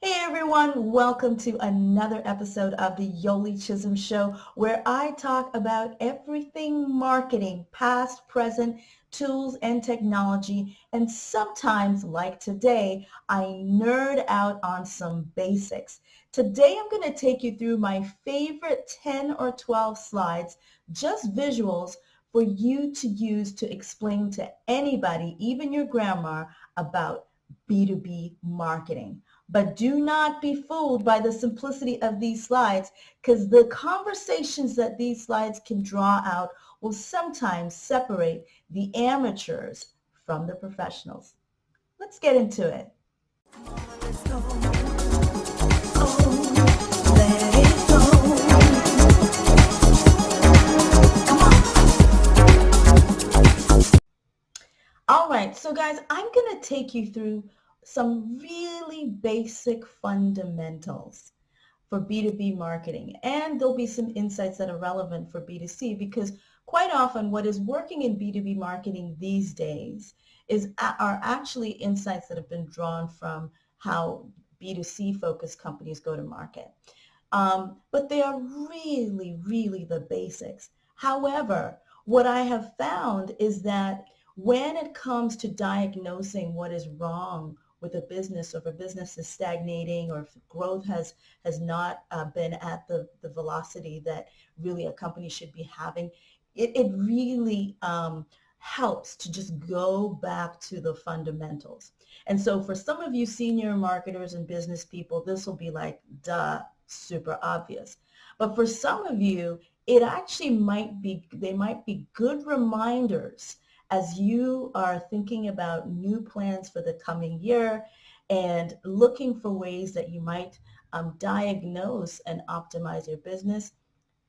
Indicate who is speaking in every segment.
Speaker 1: Hey everyone, welcome to another episode of the Yoli Chisholm Show, where I talk about everything marketing, past, present, tools and technology, and sometimes, like today, I nerd out on some basics. Today I'm going to take you through my favorite 10 or 12 slides, just visuals, for you to use to explain to anybody, even your grandma, about B2B marketing. But do not be fooled by the simplicity of these slides, because the conversations that these slides can draw out will sometimes separate the amateurs from the professionals. Let's get into it. All right, so guys, I'm going to take you through some really basic fundamentals for B2B marketing. And there'll be some insights that are relevant for B2C, because quite often what is working in B2B marketing these days are actually insights that have been drawn from how B2C focused companies go to market. But they are really, really the basics. However, what I have found is that when it comes to diagnosing what is wrong with a business, or if a business is stagnating, or if growth has not been at the velocity that really a company should be having, it really helps to just go back to the fundamentals. And so for some of you senior marketers and business people, this will be like, duh, super obvious. But for some of you, it actually they might be good reminders as you are thinking about new plans for the coming year and looking for ways that you might diagnose and optimize your business.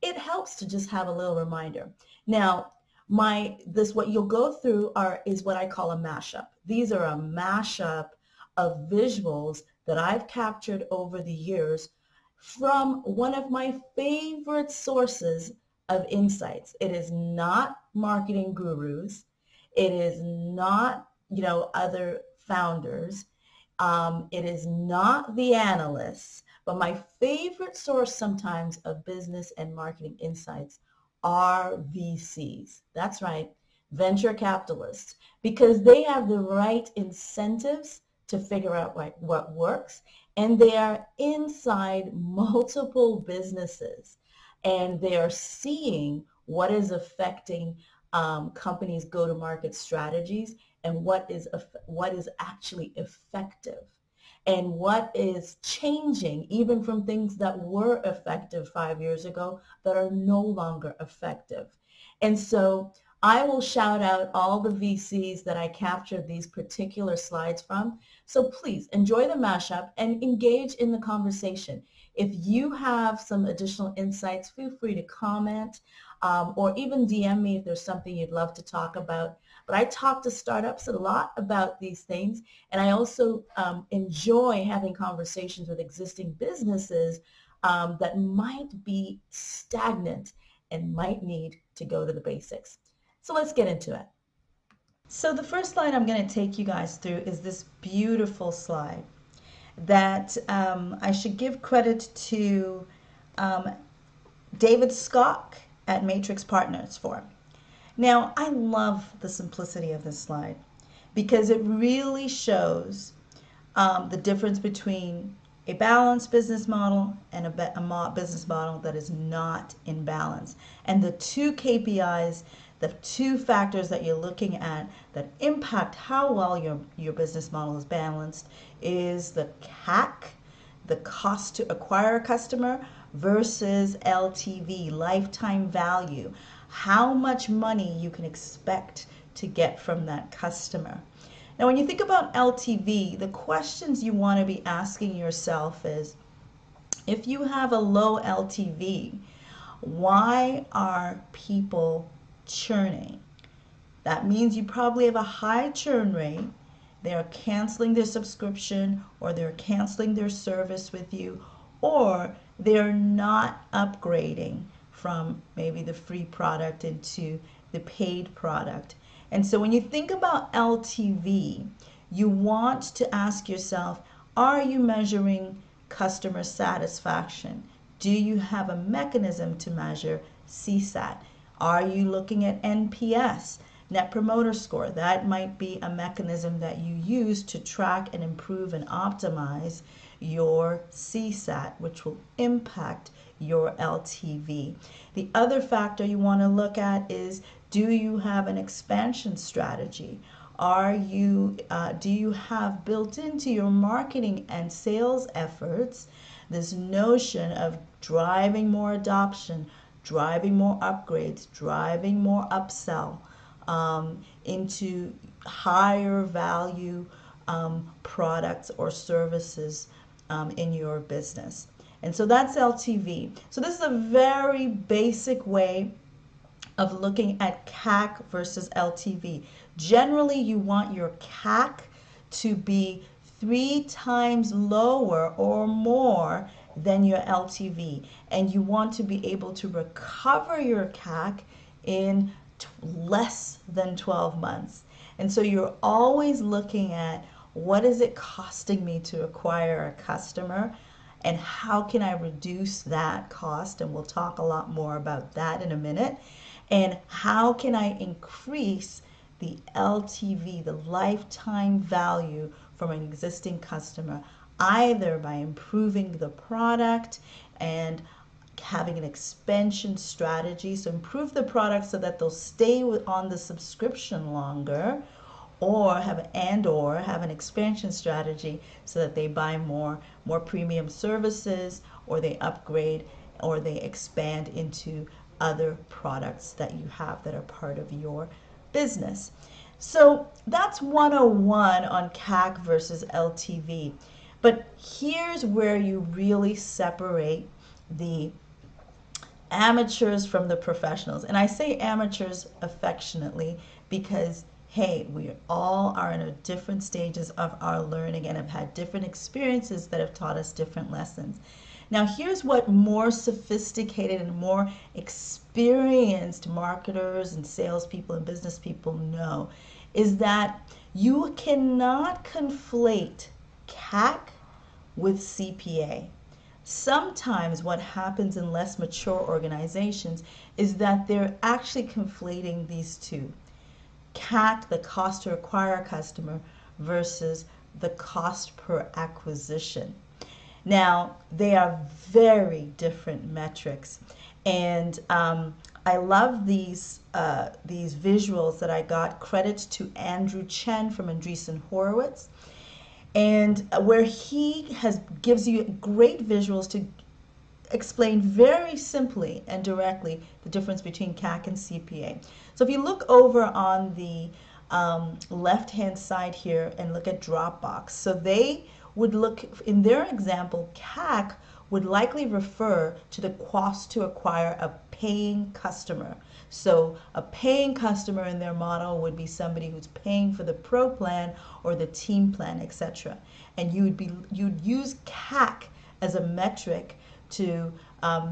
Speaker 1: It helps to just have a little reminder. Now, what you'll go through is what I call a mashup. These are a mashup of visuals that I've captured over the years from one of my favorite sources of insights. It is not marketing gurus. It is not, other founders. It is not the analysts. But my favorite source sometimes of business and marketing insights are VCs. That's right, venture capitalists, because they have the right incentives to figure out what works, and they are inside multiple businesses, and they are seeing what is affecting companies' go-to-market strategies, and what is actually effective, and what is changing even from things that were effective 5 years ago that are no longer effective. And so I will shout out all the VCs that I captured these particular slides from. So please enjoy the mashup and engage in the conversation. If you have some additional insights, feel free to comment or even DM me if there's something you'd love to talk about. But I talk to startups a lot about these things, and I also enjoy having conversations with existing businesses that might be stagnant and might need to go to the basics. So let's get into it. So the first slide I'm going to take you guys through is this beautiful slide that I should give credit to David Scott at Matrix Partners for. Now, I love the simplicity of this slide because it really shows the difference between a balanced business model and a business model that is not in balance. And the two KPIs, the two factors that you're looking at that impact how well your business model is balanced is the CAC, the cost to acquire a customer, versus LTV, lifetime value, how much money you can expect to get from that customer. Now, when you think about LTV, the questions you want to be asking yourself is, if you have a low LTV, why are people churning? That means you probably have a high churn rate. They're canceling their subscription, or they're canceling their service with you, or they're not upgrading from maybe the free product into the paid product. And so when you think about LTV, you want to ask yourself, Are you measuring customer satisfaction? Do you have a mechanism to measure CSAT? Are you looking at NPS, Net Promoter Score? That might be a mechanism that you use to track and improve and optimize your CSAT, which will impact your LTV. The other factor you want to look at is, do you have an expansion strategy? Do you have built into your marketing and sales efforts this notion of driving more adoption, driving more upgrades, driving more upsell into higher value products or services in your business? And so that's LTV. So this is a very basic way of looking at CAC versus LTV. Generally, you want your CAC to be 3 times lower or more than your LTV. And you want to be able to recover your CAC in less than 12 months. And so you're always looking at, what is it costing me to acquire a customer? And how can I reduce that cost? And we'll talk a lot more about that in a minute. And how can I increase the LTV, the lifetime value from an existing customer, either by improving the product and having an expansion strategy. So improve the product so that they'll stay on the subscription longer, or have an expansion strategy so that they buy more premium services, or they upgrade, or they expand into other products that you have that are part of your business. So that's 101 on CAC versus LTV. But here's where you really separate the amateurs from the professionals. And I say amateurs affectionately because, hey, we all are in different stages of our learning and have had different experiences that have taught us different lessons. Now, here's what more sophisticated and more experienced marketers and salespeople and business people know, is that you cannot conflate CAC with CPA. Sometimes what happens in less mature organizations is that they're actually conflating these two. CAC, the cost to acquire a customer, versus the cost per acquisition. Now, they are very different metrics, and I love these visuals that I got. Credits to Andrew Chen from Andreessen Horowitz, and where he gives you great visuals to explain very simply and directly the difference between CAC and CPA. So if you look over on the left-hand side here and look at Dropbox, so they would look, in their example, CAC would likely refer to the cost to acquire a paying customer. So a paying customer in their model would be somebody who's paying for the pro plan or the team plan, etc. And you'd use CAC as a metric to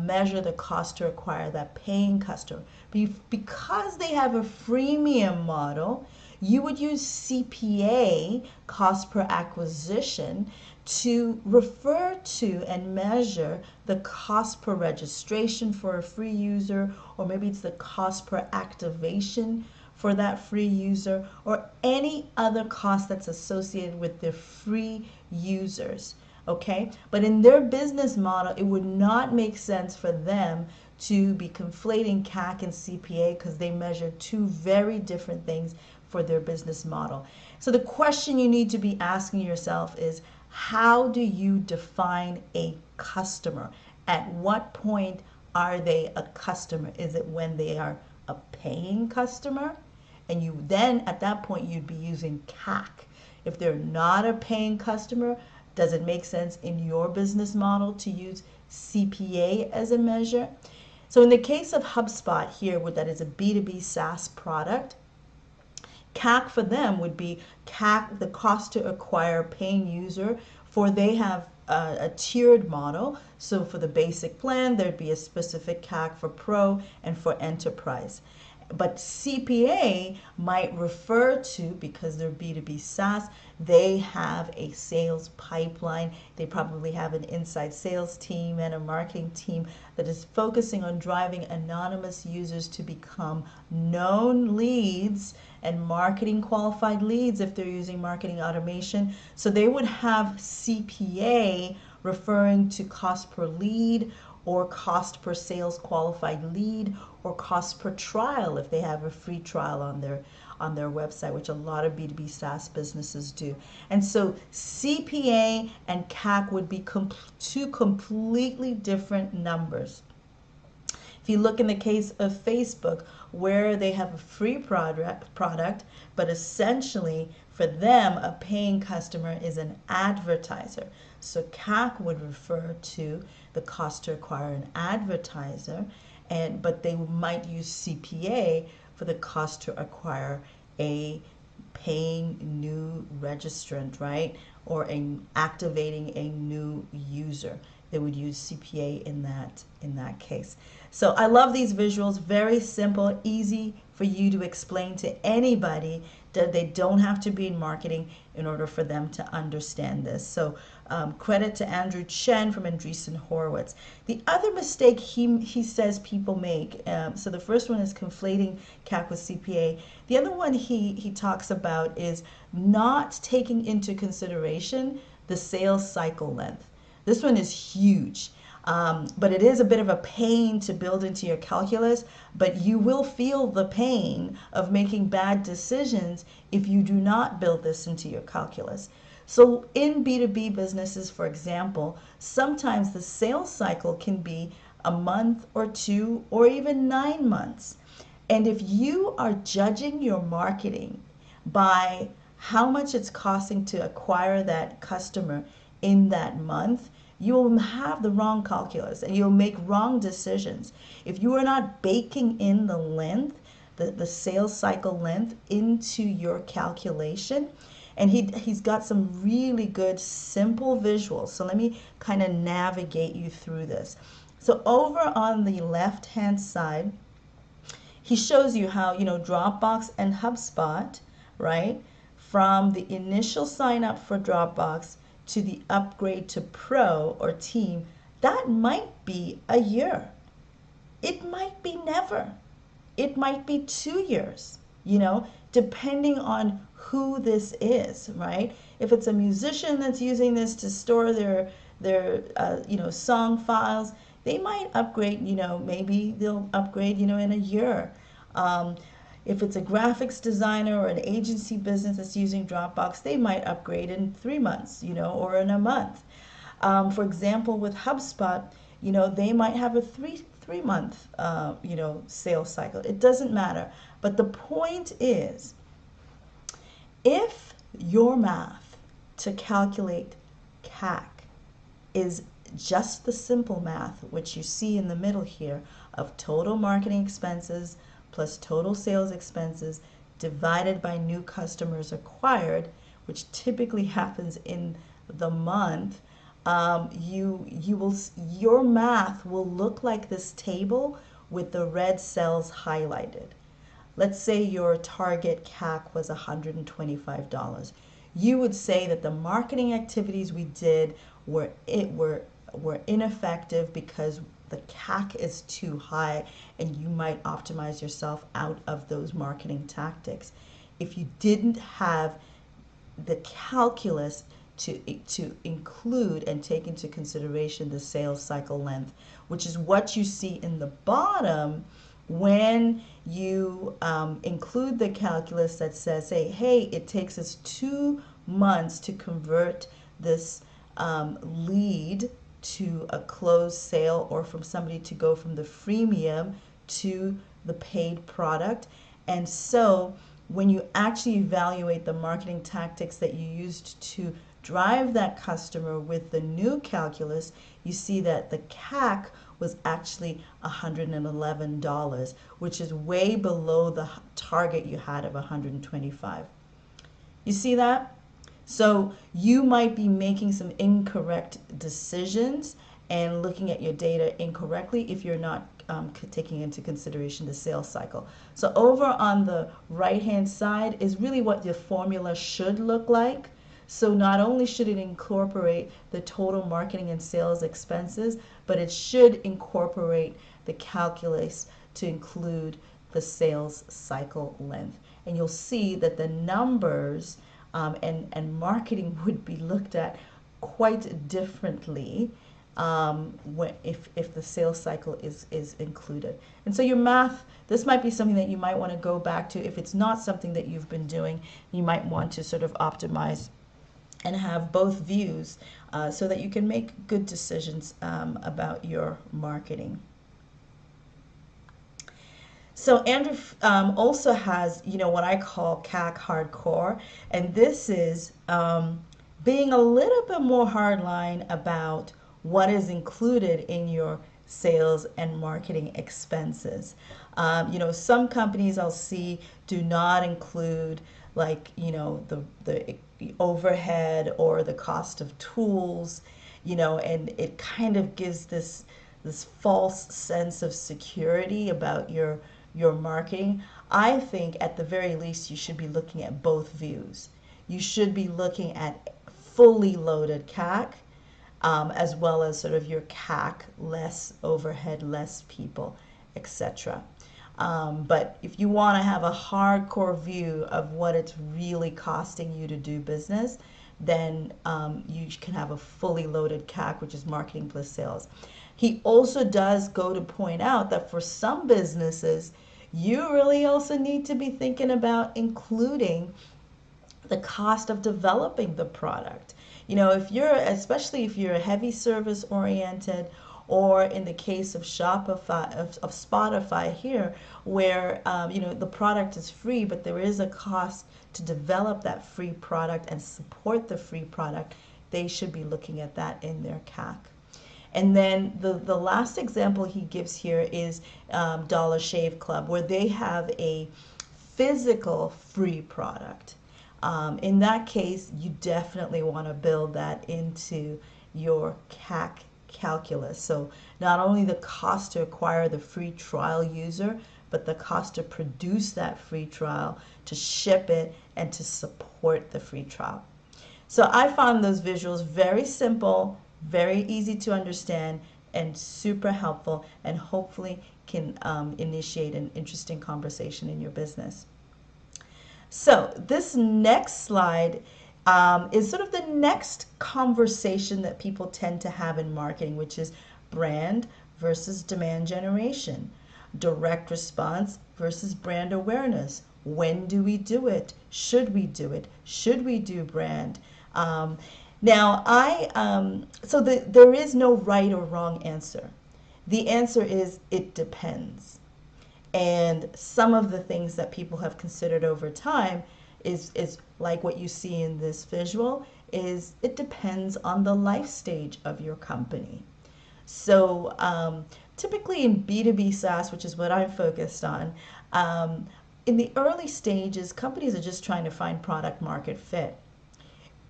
Speaker 1: measure the cost to acquire that paying customer. Because they have a freemium model, you would use CPA, cost per acquisition, to refer to and measure the cost per registration for a free user, or maybe it's the cost per activation for that free user, or any other cost that's associated with the free users. Okay? But in their business model, it would not make sense for them to be conflating CAC and CPA because they measure two very different things for their business model. So the question you need to be asking yourself is, how do you define a customer? At what point are they a customer? Is it when they are a paying customer? And you then, at that point, you'd be using CAC. If they're not a paying customer, does it make sense in your business model to use CPA as a measure? So in the case of HubSpot here, that is a B2B SaaS product, CAC for them would be CAC, the cost to acquire a paying user, for they have a tiered model. So for the basic plan, there'd be a specific CAC for Pro and for Enterprise. But CPA might refer to, because they're B2B SaaS, they have a sales pipeline. They probably have an inside sales team and a marketing team that is focusing on driving anonymous users to become known leads and marketing qualified leads if they're using marketing automation. So they would have CPA referring to cost per lead, or cost per sales qualified lead, or cost per trial if they have a free trial on their website, which a lot of B2B SaaS businesses do. And so CPA and CAC would be two completely different numbers. If you look in the case of Facebook, where they have a free product, but essentially for them, a paying customer is an advertiser. So CAC would refer to the cost to acquire an advertiser, but they might use CPA for the cost to acquire a paying new registrant, right? Or activating a new user. They would use CPA in that case. So I love these visuals, very simple, easy for you to explain to anybody, that they don't have to be in marketing in order for them to understand this. So credit to Andrew Chen from Andreessen Horowitz. The other mistake he says people make, so the first one is conflating CAC with CPA. The other one he talks about is not taking into consideration the sales cycle length. This one is huge, but it is a bit of a pain to build into your calculus, but you will feel the pain of making bad decisions if you do not build this into your calculus. So in B2B businesses, for example, sometimes the sales cycle can be a month or 2 or even 9 months. And if you are judging your marketing by how much it's costing to acquire that customer in that month, you will have the wrong calculus and you'll make wrong decisions. If you are not baking in the length, the sales cycle length into your calculation, and he's got some really good simple visuals. So let me kind of navigate you through this. So over on the left hand side, he shows you how, Dropbox and HubSpot, right? From the initial sign up for Dropbox to the upgrade to Pro or Team, that might be a year. It might be never. It might be 2 years, depending on who this is, right? If it's a musician that's using this to store their song files, they might upgrade, maybe they'll upgrade, in a year. If it's a graphics designer or an agency business that's using Dropbox, they might upgrade in 3 months, or in a month. For example, with HubSpot, they might have a three month, sales cycle. It doesn't matter. But the point is, if your math to calculate CAC is just the simple math, which you see in the middle here, of total marketing expenses plus total sales expenses divided by new customers acquired, which typically happens in the month, your math will look like this table with the red cells highlighted. Let's say your target CAC was $125. You would say that the marketing activities we did were ineffective because the CAC is too high, and you might optimize yourself out of those marketing tactics. If you didn't have the calculus to include and take into consideration the sales cycle length, which is what you see in the bottom when you include the calculus that says, hey, it takes us 2 months to convert this lead to a closed sale, or from somebody to go from the freemium to the paid product. And so when you actually evaluate the marketing tactics that you used to drive that customer with the new calculus, you see that the CAC was actually $111, which is way below the target you had of $125. You see that? So you might be making some incorrect decisions, and looking at your data incorrectly if you're not taking into consideration the sales cycle. So over on the right hand side is really what the formula should look like. So not only should it incorporate the total marketing and sales expenses, but it should incorporate the calculus to include the sales cycle length. And you'll see that the numbers and marketing would be looked at quite differently if the sales cycle is included. And so your math, this might be something that you might want to go back to. If it's not something that you've been doing, you might want to sort of optimize and have both views so that you can make good decisions about your marketing. So Andrew also has, what I call CAC hardcore, and this is being a little bit more hardline about what is included in your sales and marketing expenses. Some companies I'll see do not include the overhead or the cost of tools, and it kind of gives this false sense of security about your marketing. I think at the very least you should be looking at both views. You should be looking at fully loaded CAC as well as sort of your CAC, less overhead, less people, etc. But if you want to have a hardcore view of what it's really costing you to do business, then you can have a fully loaded CAC, which is marketing plus sales. He also does go to point out that for some businesses, you really also need to be thinking about including the cost of developing the product. Especially if you're heavy service oriented, or in the case of Shopify, of Spotify here, where the product is free, but there is a cost to develop that free product and support the free product, they should be looking at that in their CAC. And then the last example he gives here is Dollar Shave Club, where they have a physical free product. In that case, you definitely want to build that into your CAC calculus. So not only the cost to acquire the free trial user, but the cost to produce that free trial, to ship it, and to support the free trial. So I found those visuals very simple, very easy to understand, and super helpful, and hopefully can initiate an interesting conversation in your business. So this next slide is sort of the next conversation that people tend to have in marketing, which is brand versus demand generation, direct response versus brand awareness. When do we do it? Should we do it? Should we do brand? There is no right or wrong answer. The answer is it depends. And some of the things that people have considered over time is like what you see in this visual, is it depends on the life stage of your company. So typically in B2B SaaS, which is what I'm focused on, in the early stages, companies are just trying to find product market fit.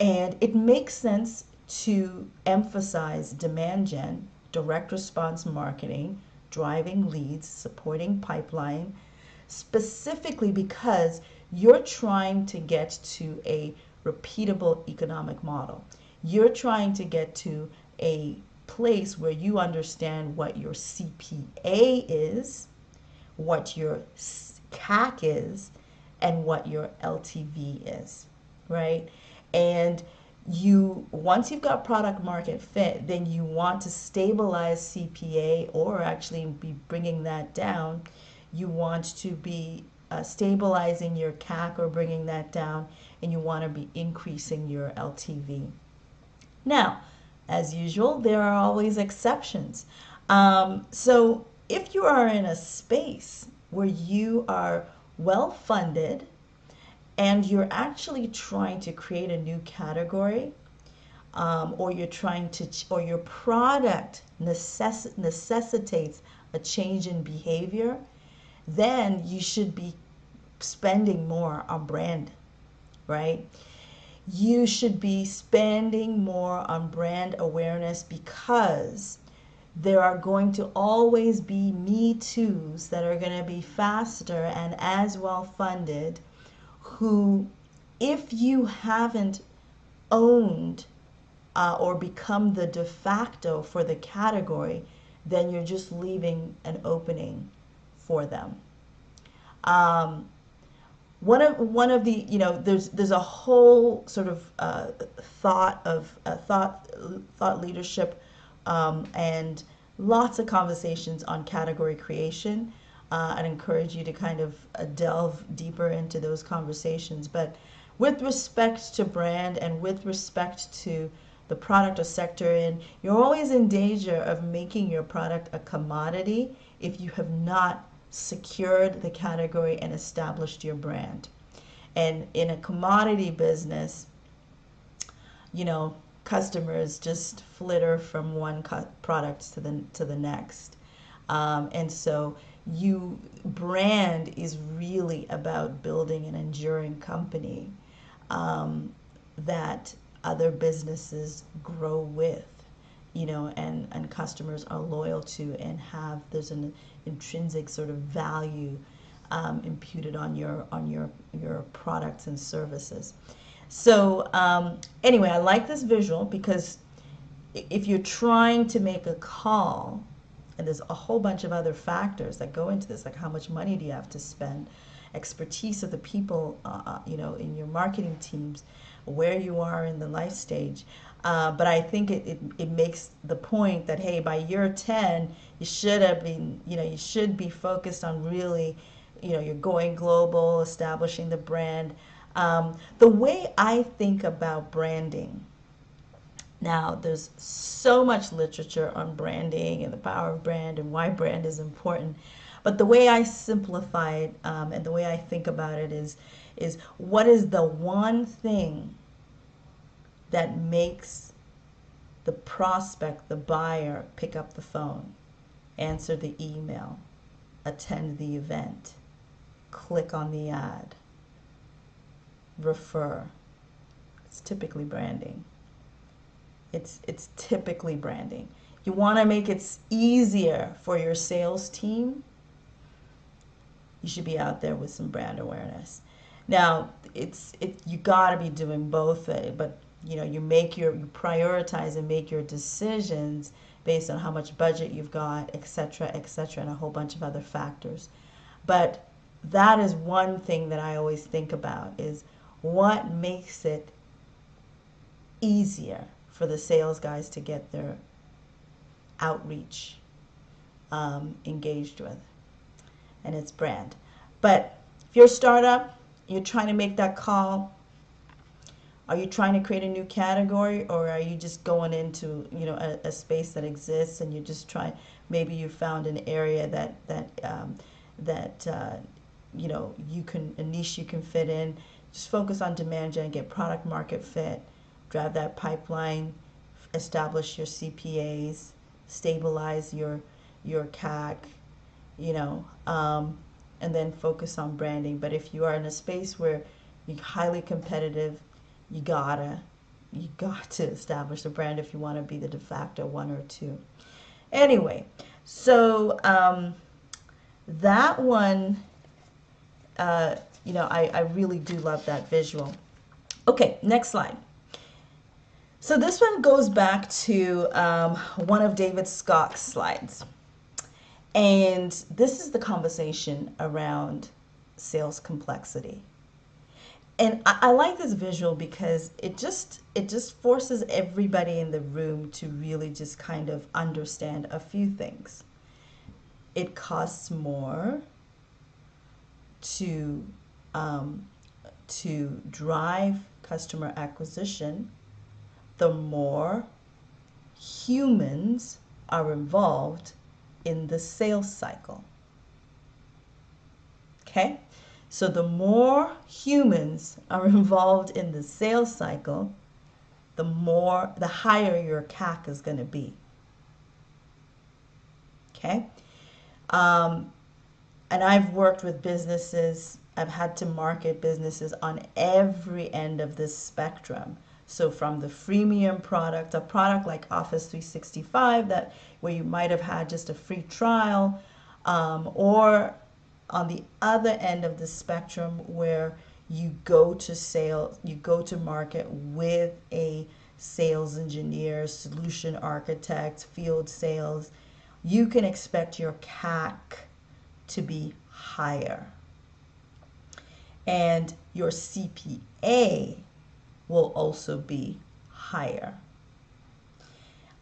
Speaker 1: And it makes sense to emphasize demand gen, direct response marketing, driving leads, supporting pipeline, specifically because you're trying to get to a repeatable economic model. You're trying to get to a place where you understand what your CPA is, what your CAC is, and what your LTV is, right? And once you've got product market fit, then you want to stabilize CPA, or actually be bringing that down. You want to be stabilizing your CAC or bringing that down, and you want to be increasing your LTV. Now, as usual, there are always exceptions. So if you are in a space where you are well funded and you're actually trying to create a new category, or your product necessitates a change in behavior, then you should be spending more on brand, right? You should be spending more on brand awareness, because There are going to always be Me Too's that are going to be faster and as well funded, who, if you haven't owned or become the de facto for the category, then you're just leaving an opening for them. Um, one of the, there's a whole sort of thought leadership, and lots of conversations on category creation. I'd encourage you to kind of delve deeper into those conversations. But with respect to brand and with respect to the product or sector in, you're always in danger of making your product a commodity if you have not secured the category and established your brand. And in a commodity business, customers just flitter from one product to the next. And so brand is really about building an enduring company that other businesses grow with, and customers are loyal to, and there's an intrinsic sort of value imputed on your products and services. So anyway, I like this visual because if you're trying to make a call, and there's a whole bunch of other factors that go into this, like how much money do you have to spend, expertise of the people, in your marketing teams, where you are in the life stage. But I think it makes the point that, hey, by year 10, you should be focused on really, you're going global, establishing the brand. The way I think about branding, now there's so much literature on branding and the power of brand and why brand is important. But the way I simplify it, and the way I think about it is what is the one thing that makes the prospect, the buyer, pick up the phone, answer the email, attend the event, click on the ad, refer. It's typically branding. It's typically branding. You want to make it easier for your sales team, you should be out there with some brand awareness. Now, you got to be doing both, but you prioritize and make your decisions based on how much budget you've got, etc., and a whole bunch of other factors. But that is one thing that I always think about, is what makes it easier for the sales guys to get their outreach engaged with. And it's brand. But if you're a startup, you're trying to make that call, are you trying to create a new category, or are you just going into a space that exists, and you just try, maybe you found an area that you can, a niche you can fit in. Just focus on demand gen, get product market fit, drive that pipeline, establish your CPAs, stabilize your CAC, and then focus on branding. But if you are in a space where you're highly competitive, you got to establish a brand if you want to be the de facto one or two. Anyway, so that one, I really do love that visual. Okay, next slide. So this one goes back to one of David Scott's slides. And this is the conversation around sales complexity. And I like this visual because it just forces everybody in the room to really just kind of understand a few things. It costs more to drive customer acquisition, the more humans are involved in the sales cycle. Okay? So the more humans are involved in the sales cycle, the higher your CAC is going to be. Okay? And I've worked with businesses, I've had to market businesses on every end of this spectrum. So from the freemium product, a product like Office 365 that where you might have had just a free trial, or on the other end of the spectrum where you go to sales, you go to market with a sales engineer, solution architect, field sales, you can expect your CAC to be higher. And your CPA will also be higher.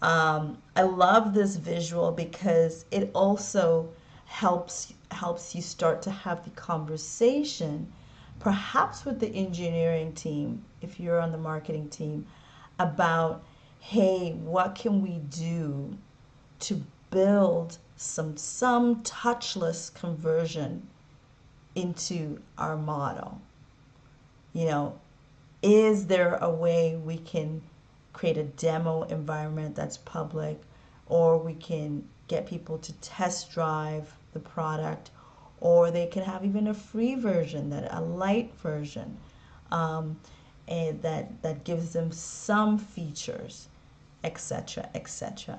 Speaker 1: I love this visual because it also helps you start to have the conversation, perhaps with the engineering team, if you're on the marketing team, about, hey, what can we do to build some touchless conversion into our model? You know, is there a way we can create a demo environment that's public, or we can get people to test drive the product, or they can have even a free version, a light version, and that gives them some features, etc., etc.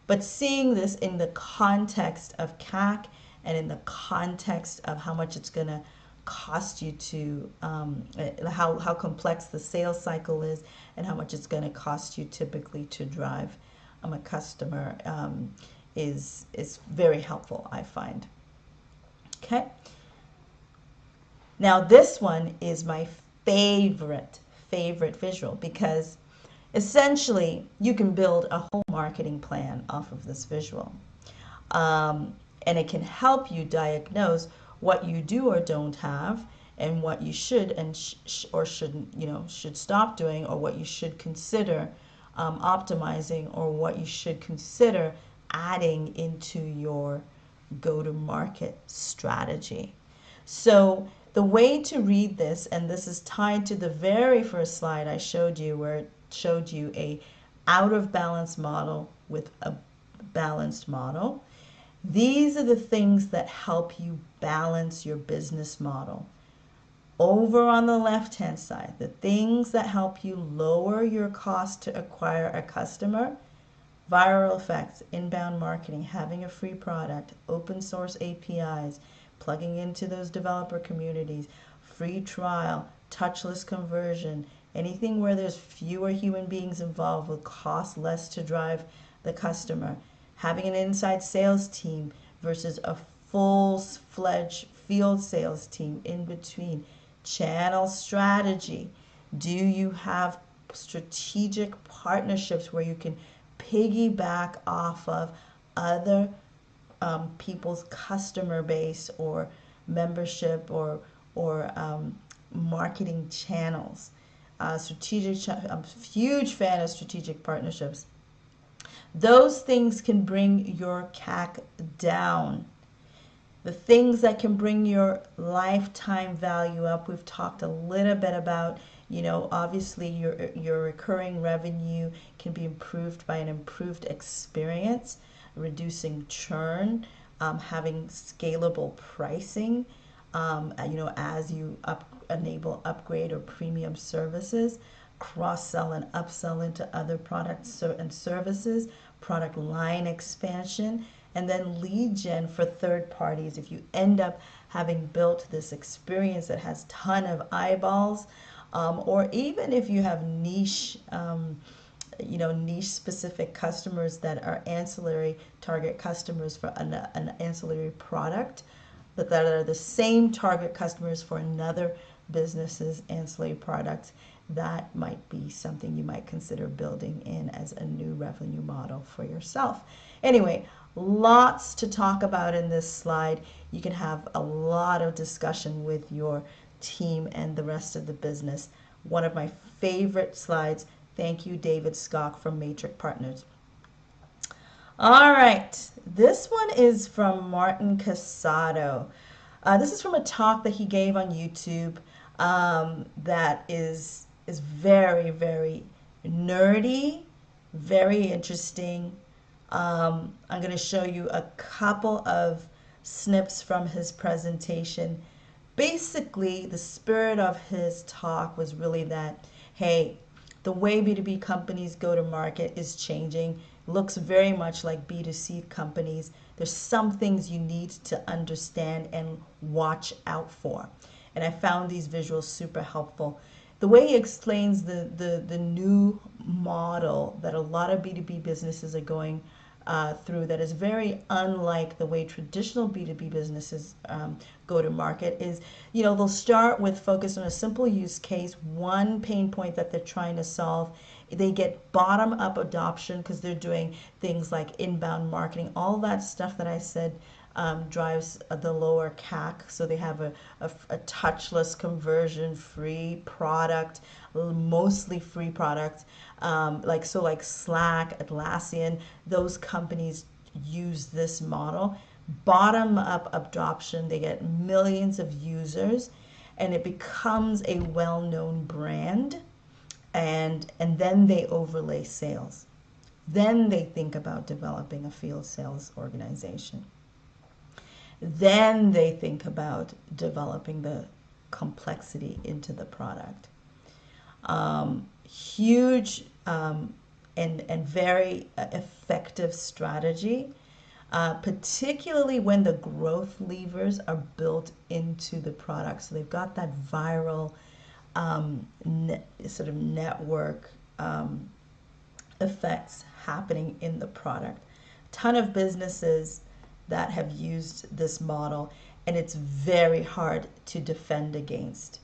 Speaker 1: But seeing this in the context of CAC and in the context of how much it's going to cost you to, how complex the sales cycle is, and how much it's going to cost you typically to drive a customer, is very helpful, I find. Okay. Now this one is my favorite visual, because essentially you can build a whole marketing plan off of this visual, and it can help you diagnose what you do or don't have, and what you should and or shouldn't, should stop doing, or what you should consider optimizing, or what you should consider adding into your go-to-market strategy. So the way to read this, and this is tied to the very first slide I showed you, where it showed you a out of balance model with a balanced model. These are the things that help you balance your business model. Over on the left-hand side, the things that help you lower your cost to acquire a customer: viral effects, inbound marketing, having a free product, open source APIs, plugging into those developer communities, free trial, touchless conversion, anything where there's fewer human beings involved will cost less to drive the customer, having an inside sales team versus a full-fledged field sales team in between, channel strategy. Do you have strategic partnerships where you can piggyback off of other people's customer base or membership or marketing channels? I'm a huge fan of strategic partnerships. Those things can bring your CAC down. The things that can bring your lifetime value up, we've talked a little bit about. Obviously your recurring revenue can be improved by an improved experience, reducing churn, having scalable pricing, as you enable upgrade or premium services, cross-sell and upsell into other products and services, product line expansion, and then lead gen for third parties. If you end up having built this experience that has a ton of eyeballs, or even if you have niche specific customers that are ancillary target customers for an ancillary product, that are the same target customers for another business's ancillary products, that might be something you might consider building in as a new revenue model for yourself. Anyway, lots to talk about in this slide. You can have a lot of discussion with your team and the rest of the business. One of my favorite slides. Thank you, David Skok from Matrix Partners. All right, this one is from Martin Casado. This is from a talk that he gave on YouTube, that is very, very nerdy, very interesting. I'm going to show you a couple of snips from his presentation. Basically, the spirit of his talk was really that, hey, The way B2B companies go to market is changing. Looks very much like B2C companies. There's some things you need to understand and watch out for. And I found these visuals super helpful. The way he explains the new model that a lot of B2B businesses are going through, that is very unlike the way traditional B2B businesses go to market, is, they'll start with focus on a simple use case, one pain point that they're trying to solve. They get bottom up adoption because they're doing things like inbound marketing, all that stuff that I said drives the lower CAC. So they have a touchless, conversion free product, mostly free product, like Slack, Atlassian, those companies use this model. Bottom up adoption, they get millions of users, and it becomes a well-known brand, and then they overlay sales. Then they think about developing a field sales organization. Then they think about developing the complexity into the product. Huge and very effective strategy, particularly when the growth levers are built into the product. So they've got that viral sort of network effects happening in the product. Ton of businesses that have used this model, and it's very hard to defend against.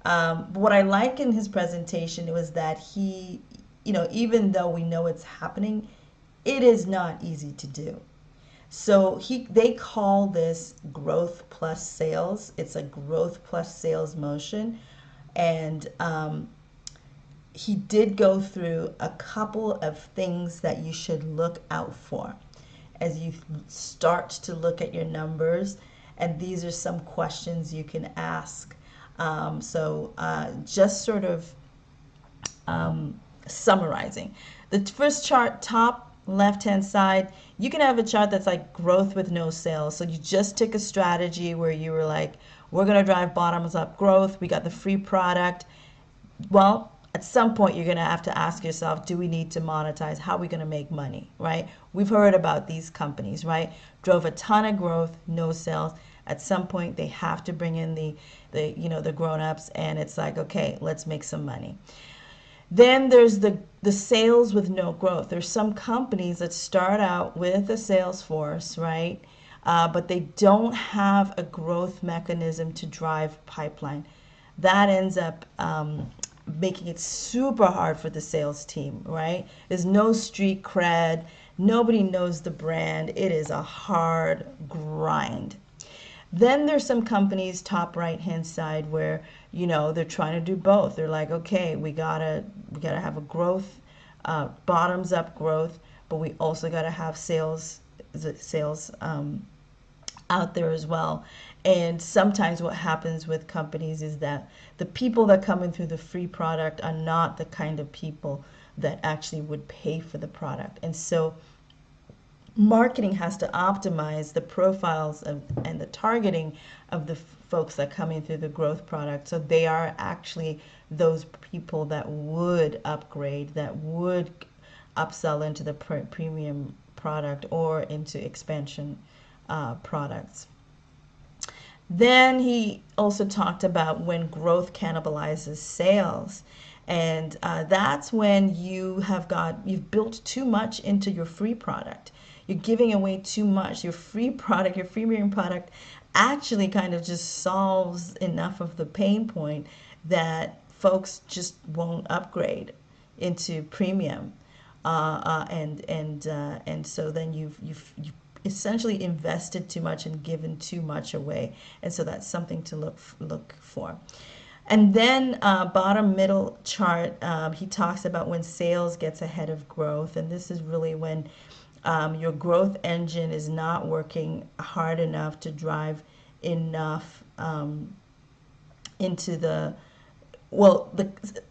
Speaker 1: What I like in his presentation was that he, even though we know it's happening, it is not easy to do. So they call this growth plus sales. It's a growth plus sales motion. And he did go through a couple of things that you should look out for as you start to look at your numbers. And these are some questions you can ask. Just sort of summarizing. The first chart, top left-hand side, you can have a chart that's like growth with no sales. So you just took a strategy where you were like, we're going to drive bottoms up growth. We got the free product. Well, at some point you're going to have to ask yourself, do we need to monetize? How are we going to make money, right? We've heard about these companies, right? Drove a ton of growth, no sales. At some point they have to bring in the grown-ups, and it's like, okay, let's make some money. Then there's the sales with no growth. There's some companies that start out with a sales force, right? But they don't have a growth mechanism to drive pipeline. That ends up making it super hard for the sales team, right? There's no street cred. Nobody knows the brand. It is a hard grind. Then there's some companies, top right-hand side, where, they're trying to do both. They're like, okay, we gotta have a growth, bottoms up growth, but we also gotta have sales out there as well. And sometimes what happens with companies is that the people that come in through the free product are not the kind of people that actually would pay for the product. And so marketing has to optimize the profiles and the targeting of the folks that come in through the growth product, so they are actually those people that would upgrade, that would upsell into the premium product or into expansion products. Then he also talked about when growth cannibalizes sales. And that's when you've built too much into your free product. You're giving away too much. Your free product, your freemium product actually kind of just solves enough of the pain point that folks just won't upgrade into premium. And so then you've essentially invested too much and given too much away. And so that's something to look for. And then bottom middle chart, he talks about when sales gets ahead of growth. And this is really when your growth engine is not working hard enough to drive enough into the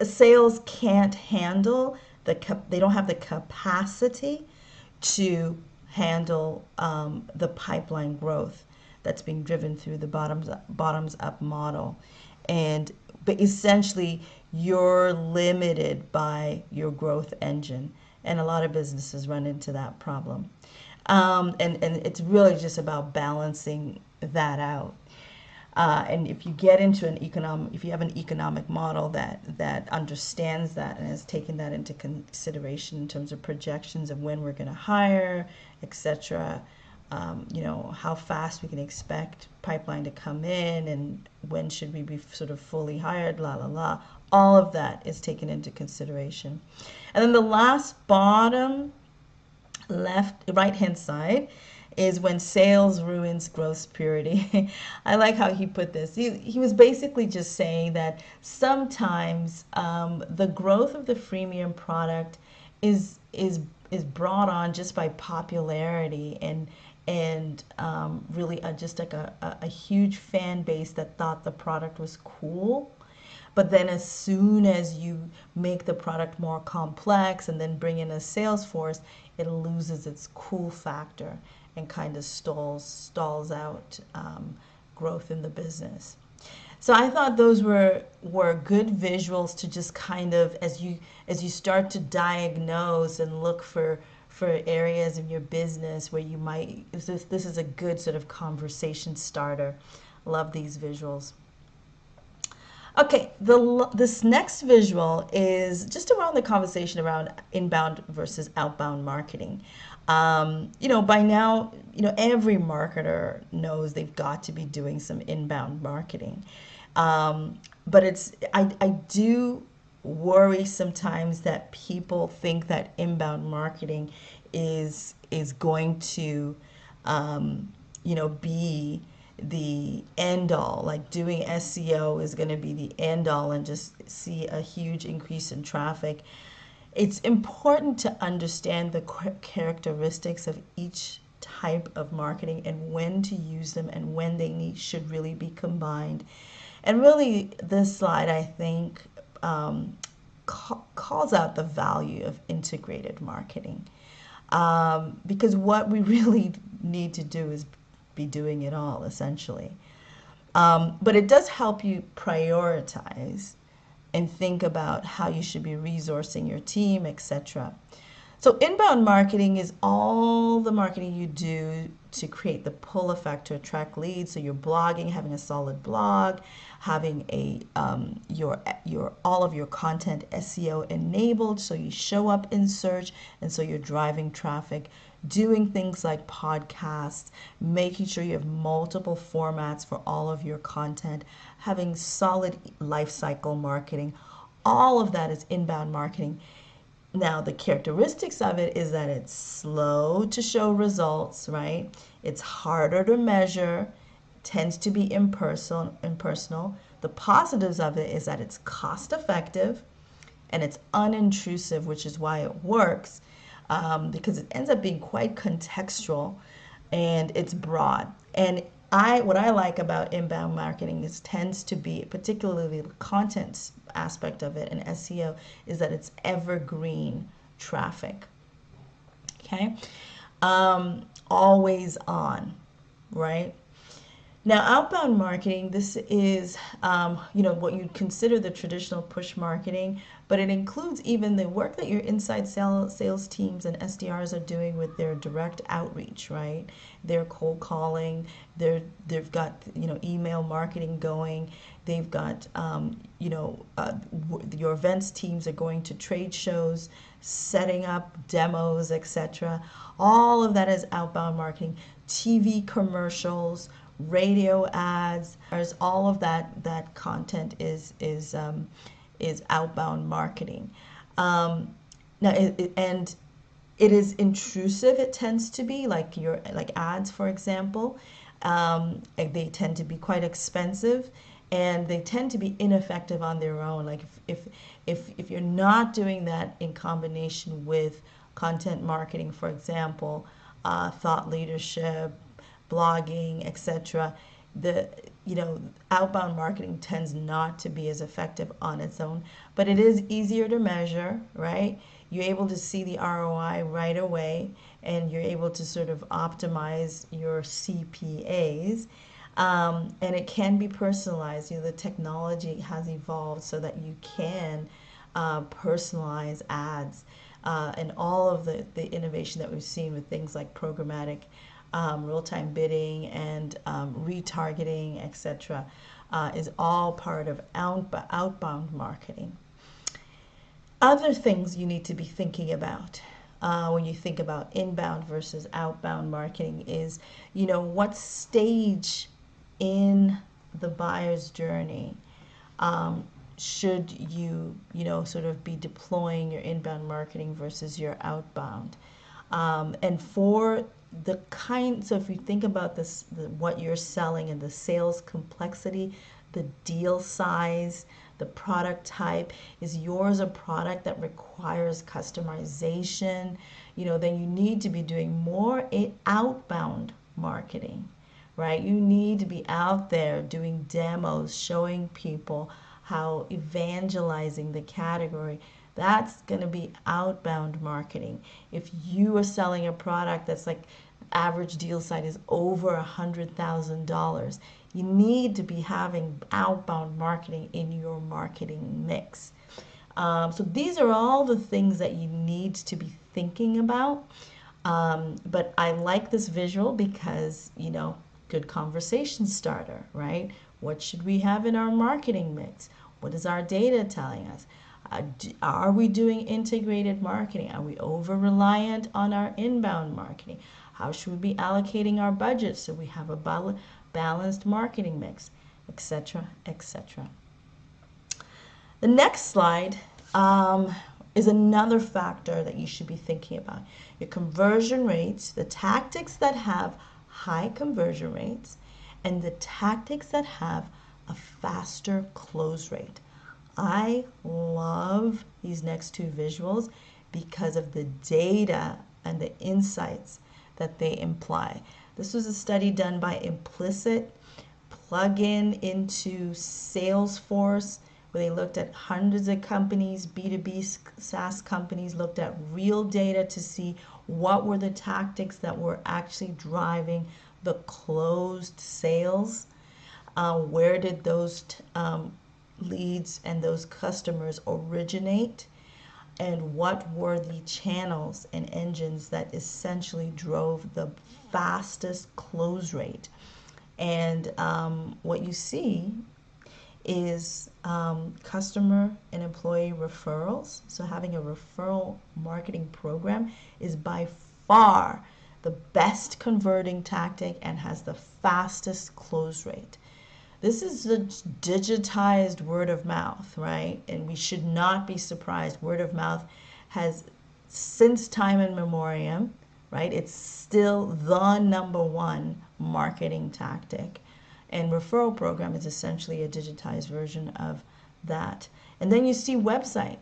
Speaker 1: sales can't handle they don't have the capacity to handle the pipeline growth that's being driven through the bottoms up model. But essentially you're limited by your growth engine. And a lot of businesses run into that problem. And it's really just about balancing that out. And if you get into if you have an economic model that understands that and has taken that into consideration in terms of projections of when we're going to hire, etc., how fast we can expect pipeline to come in and when should we be sort of fully hired, la la la. All of that is taken into consideration. And then the last bottom right hand side is when sales ruins growth purity. I like how he put this. He was basically just saying that sometimes the growth of the freemium product is brought on just by popularity and really just like a huge fan base that thought the product was cool. But then as soon as you make the product more complex and then bring in a sales force, it loses its cool factor and kind of stalls out growth in the business. So I thought those were good visuals to just kind of, as you start to diagnose and look for areas in your business where you might, this is a good sort of conversation starter. Love these visuals. Okay, this next visual is just around the conversation around inbound versus outbound marketing. By now, every marketer knows they've got to be doing some inbound marketing. But I do worry sometimes that people think that inbound marketing is going to, be the end all, like doing SEO is going to be the end all and just see a huge increase in traffic. It's important to understand the characteristics of each type of marketing and when to use them and when they should really be combined. And really, this slide, I think, calls out the value of integrated marketing. Because what we really need to do is be doing it all, essentially. But it does help you prioritize and think about how you should be resourcing your team, etc. So inbound marketing is all the marketing you do to create the pull effect to attract leads. So you're blogging, having a solid blog, having your all of your content SEO enabled, so you show up in search, and so you're driving traffic. Doing things like podcasts, making sure you have multiple formats for all of your content, having solid life cycle marketing. All of that is inbound marketing. Now, the characteristics of it is that it's slow to show results, right? It's harder to measure, tends to be impersonal. The positives of it is that it's cost effective and it's unintrusive, which is why it works. Because it ends up being quite contextual and it's broad. And what I like about inbound marketing tends to be, particularly the content aspect of it and SEO, is that it's evergreen traffic. Okay, always on, right? Now, outbound marketing, this is, what you'd consider the traditional push marketing, but it includes even the work that your inside sales teams and SDRs are doing with their direct outreach, right? They're cold calling, they've got, email marketing going, they've got, your events teams are going to trade shows, setting up demos, etc. All of that is outbound marketing. TV commercials, radio ads, all of that content is outbound marketing. Now, and it is intrusive. It tends to be like ads, for example. They tend to be quite expensive, and they tend to be ineffective on their own. Like if you're not doing that in combination with content marketing, for example, thought leadership, blogging, etc., outbound marketing tends not to be as effective on its own, but it is easier to measure, right? You're able to see the ROI right away, and you're able to sort of optimize your CPAs. And it can be personalized. The technology has evolved so that you can personalize ads, and all of the innovation that we've seen with things like programmatic, real-time bidding, and retargeting, etc., is all part of outbound marketing. Other things you need to be thinking about when you think about inbound versus outbound marketing is, what stage in the buyer's journey should you, sort of be deploying your inbound marketing versus your outbound. And for so if you think about this, what you're selling and the sales complexity, the deal size, the product type, is yours a product that requires customization, then you need to be doing more outbound marketing, right? You need to be out there doing demos, showing people how, evangelizing the category. That's going to be outbound marketing. If you are selling a product that's like average deal size is over $100,000, you need to be having outbound marketing in your marketing mix. So these are all the things that you need to be thinking about. But I like this visual because, good conversation starter, right? What should we have in our marketing mix? What is our data telling us? Are we doing integrated marketing? Are we over-reliant on our inbound marketing? How should we be allocating our budget so we have a balanced marketing mix, etc., etc. The next slide is another factor that you should be thinking about. Your conversion rates, the tactics that have high conversion rates, and the tactics that have a faster close rate. I love these next two visuals because of the data and the insights that they imply. This was a study done by Implicit, plug-in into Salesforce, where they looked at hundreds of companies, B2B SaaS companies, looked at real data to see what were the tactics that were actually driving the closed sales. Where did those leads and those customers originate, and what were the channels and engines that essentially drove the fastest close rate. And what you see is customer and employee referrals. So having a referral marketing program is by far the best converting tactic and has the fastest close rate. This is a digitized word of mouth, right? And we should not be surprised. Word of mouth has, since time immemorial, right? It's still the number one marketing tactic. And referral program is essentially a digitized version of that. And then you see website.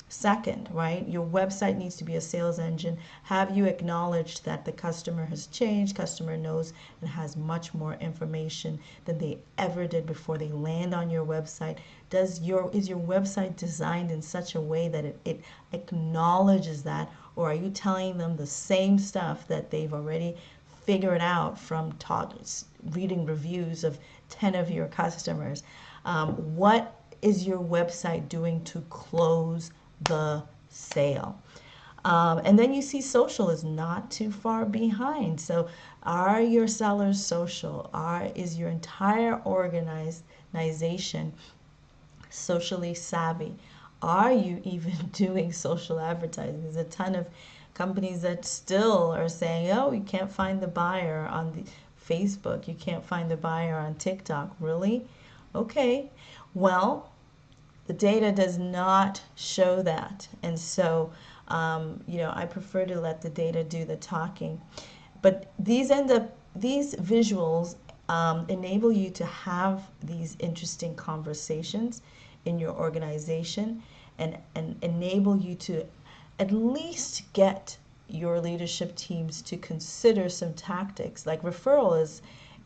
Speaker 1: Second, right? Your website needs to be a sales engine. Have you acknowledged that the customer has changed? Customer knows and has much more information than they ever did before they land on your website. Is your website designed in such a way that it acknowledges that, or are you telling them the same stuff that they've already figured out from reading reviews of 10 of your customers? What is your website doing to close the sale? And then you see social is not too far behind. So are your sellers social? Is your entire organization socially savvy? Are you even doing social advertising? There's a ton of companies that still are saying, oh, you can't find the buyer on the Facebook. You can't find the buyer on TikTok. Really? Okay. Well, the data does not show that. And so, I prefer to let the data do the talking. But these visuals enable you to have these interesting conversations in your organization and enable you to at least get your leadership teams to consider some tactics. Like referral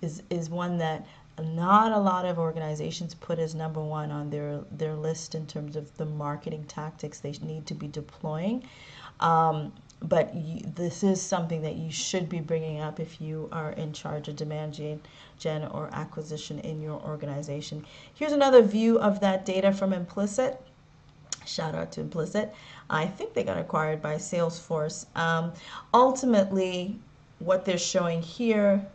Speaker 1: is one that not a lot of organizations put as number one on their list in terms of the marketing tactics they need to be deploying. but this is something that you should be bringing up if you are in charge of demand gen or acquisition in your organization. Here's another view of that data from Implicit. Shout out to Implicit. I think they got acquired by Salesforce. Ultimately, what they're showing here,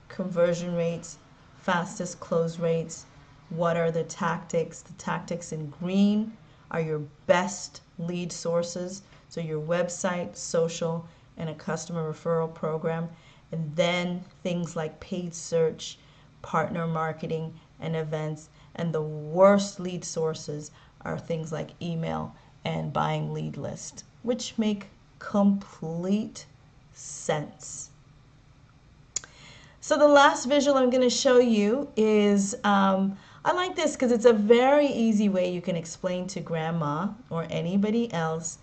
Speaker 1: conversion rates, fastest close rates, what are the tactics? The tactics in green are your best lead sources, so your website, social, and a customer referral program. And then things like paid search, partner marketing, and events. And the worst lead sources are things like email and buying lead list, which make complete sense. So the last visual I'm going to show you is, I like this because it's a very easy way you can explain to grandma or anybody else,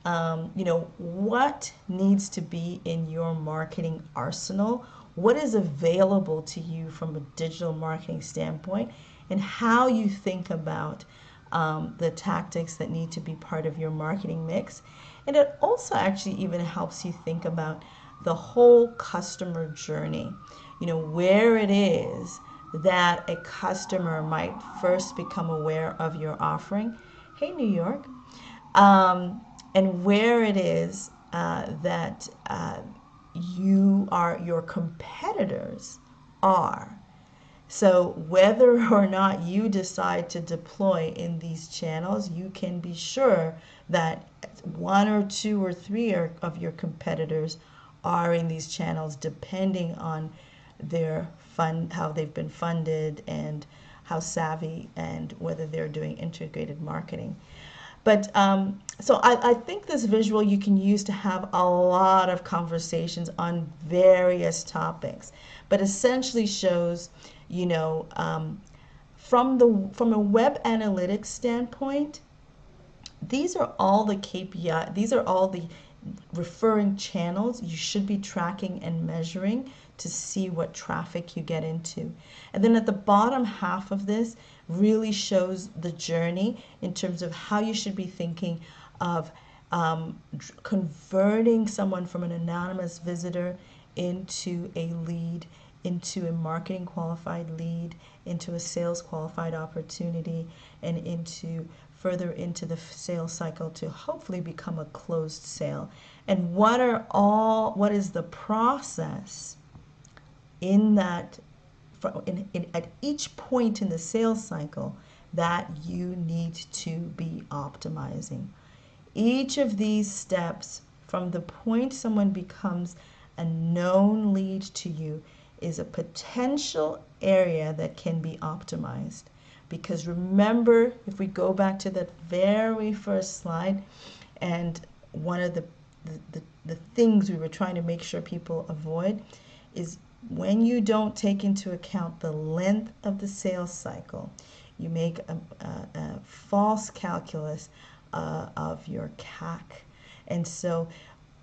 Speaker 1: what needs to be in your marketing arsenal, what is available to you from a digital marketing standpoint, and how you think about the tactics that need to be part of your marketing mix. And it also actually even helps you think about the whole customer journey, where it is that a customer might first become aware of your offering. Hey, New York. And where it is that your competitors are. So whether or not you decide to deploy in these channels, you can be sure that one or two or three of your competitors are in these channels, depending on their how they've been funded and how savvy and whether they're doing integrated marketing. But so I think this visual you can use to have a lot of conversations on various topics, but essentially shows, from a web analytics standpoint, these are all the KPI, these are all the referring channels you should be tracking and measuring to see what traffic you get into. And then at the bottom half of this really shows the journey in terms of how you should be thinking of converting someone from an anonymous visitor into a lead, into a marketing qualified lead, into a sales qualified opportunity, and further into the sales cycle to hopefully become a closed sale. And what is the process in that, at each point in the sales cycle that you need to be optimizing. Each of these steps, from the point someone becomes a known lead to you, is a potential area that can be optimized. Because remember, if we go back to that very first slide, and one of the things we were trying to make sure people avoid is when you don't take into account the length of the sales cycle, you make a false calculus of your CAC. And so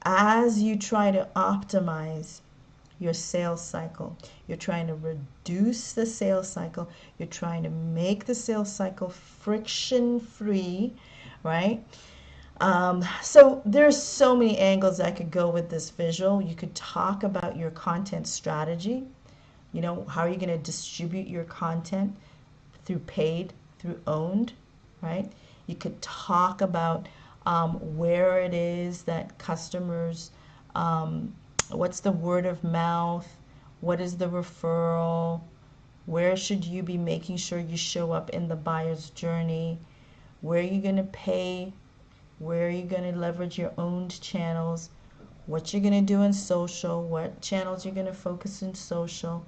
Speaker 1: as you try to optimize your sales cycle, you're trying to reduce the sales cycle, you're trying to make the sales cycle friction-free, right? So there's so many angles I could go with this visual. You could talk about your content strategy. How are you going to distribute your content through paid, through owned, right? You could talk about where it is that customers, what's the word of mouth, what is the referral, where should you be making sure you show up in the buyer's journey, where are you going to pay, where are you going to leverage your owned channels, what you're going to do in social, what channels you're going to focus in social.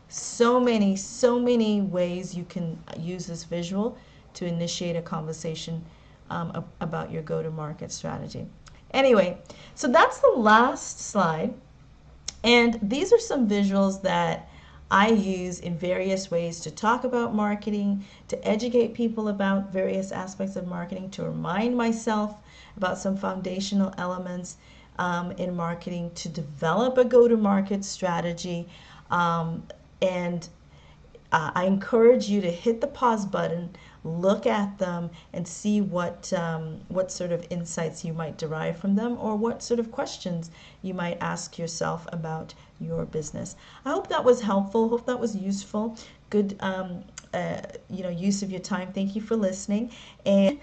Speaker 1: So many ways you can use this visual to initiate a conversation about your go-to-market strategy. Anyway, so that's the last slide. And these are some visuals that I use in various ways to talk about marketing, to educate people about various aspects of marketing, to remind myself about some foundational elements in marketing, to develop a go-to-market strategy. And I encourage you to hit the pause button, look at them, and see what sort of insights you might derive from them, or what sort of questions you might ask yourself about your business. I hope that was helpful. Hope that was useful. Good, use of your time. Thank you for listening, and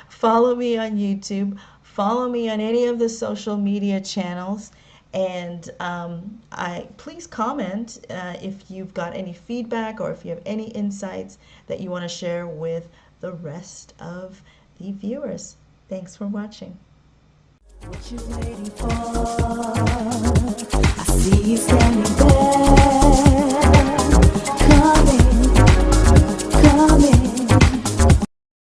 Speaker 1: follow me on YouTube. Follow me on any of the social media channels. And I please comment if you've got any feedback or if you have any insights that you want to share with the rest of the viewers. Thanks for watching. What you waiting for? I see you standing there. Come in, come in.